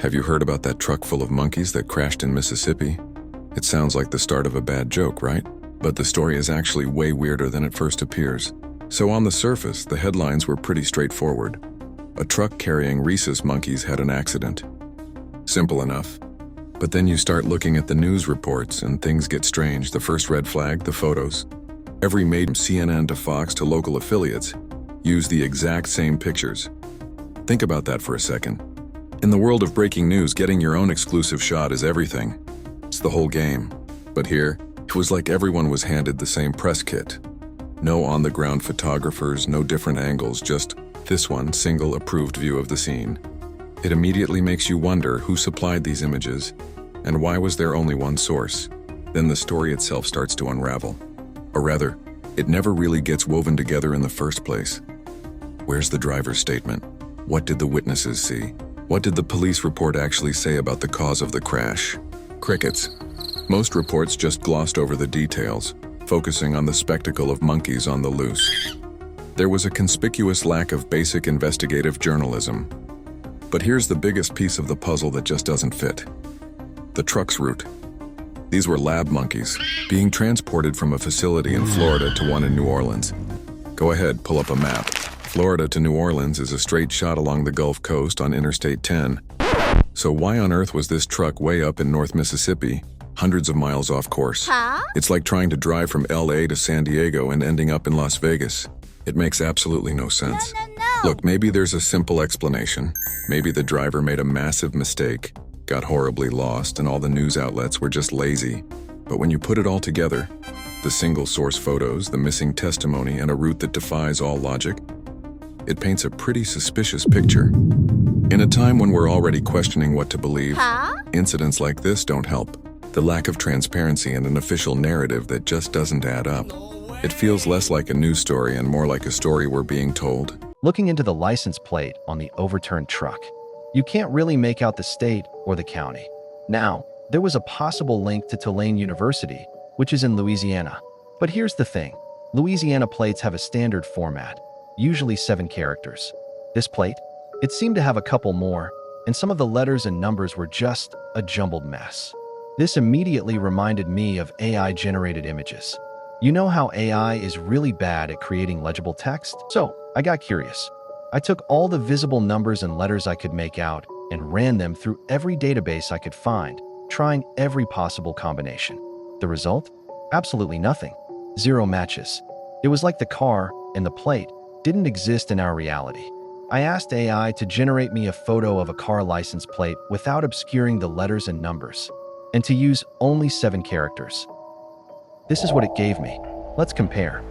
Have you heard about that truck full of monkeys that crashed in Mississippi? It sounds like the start of a bad joke, right? But the story is actually way weirder than it first appears. So on the surface, the headlines were pretty straightforward. A truck carrying rhesus monkeys had an accident. Simple enough. But then you start looking at the news reports and things get strange. The first red flag, the photos. Every major CNN to Fox to local affiliates use the exact same pictures. Think about that for a second. In the world of breaking news, getting your own exclusive shot is everything. It's the whole game. But here, it was like everyone was handed the same press kit. No on-the-ground photographers, no different angles, just this one single approved view of the scene. It immediately makes you wonder who supplied these images, and why was there only one source? Then the story itself starts to unravel. Or rather, it never really gets woven together in the first place. Where's the driver's statement? What did the witnesses see? What did the police report actually say about the cause of the crash? Crickets. Most reports just glossed over the details, focusing on the spectacle of monkeys on the loose. There was a conspicuous lack of basic investigative journalism. But here's the biggest piece of the puzzle that just doesn't fit. The truck's route. These were lab monkeys, being transported from a facility in Florida to one in New Orleans. Go ahead, pull up a map. Florida to New Orleans is a straight shot along the Gulf Coast on Interstate 10. So why on earth was this truck way up in North Mississippi, hundreds of miles off course? It's like trying to drive from LA to San Diego and ending up in Las Vegas. It makes absolutely no sense. No. Look, maybe there's a simple explanation. Maybe the driver made a massive mistake, got horribly lost, and all the news outlets were just lazy. But when you put it all together, the single source photos, the missing testimony, and a route that defies all logic, it paints a pretty suspicious picture. In a time when we're already questioning what to believe, incidents like this don't help. The lack of transparency and an official narrative that just doesn't add up. It feels less like a news story and more like a story we're being told. Looking into the license plate on the overturned truck, you can't really make out the state or the county. Now, there was a possible link to Tulane University, which is in Louisiana. But here's the thing. Louisiana plates have a standard format, usually 7 characters. This plate, it seemed to have a couple more, and some of the letters and numbers were just a jumbled mess. This immediately reminded me of AI-generated images. You know how AI is really bad at creating legible text? So, I got curious. I took all the visible numbers and letters I could make out and ran them through every database I could find, trying every possible combination. The result? Absolutely nothing. 0 matches. It was like the car and the plate didn't exist in our reality. I asked AI to generate me a photo of a car license plate without obscuring the letters and numbers, and to use only 7 characters. This is what it gave me. Let's compare.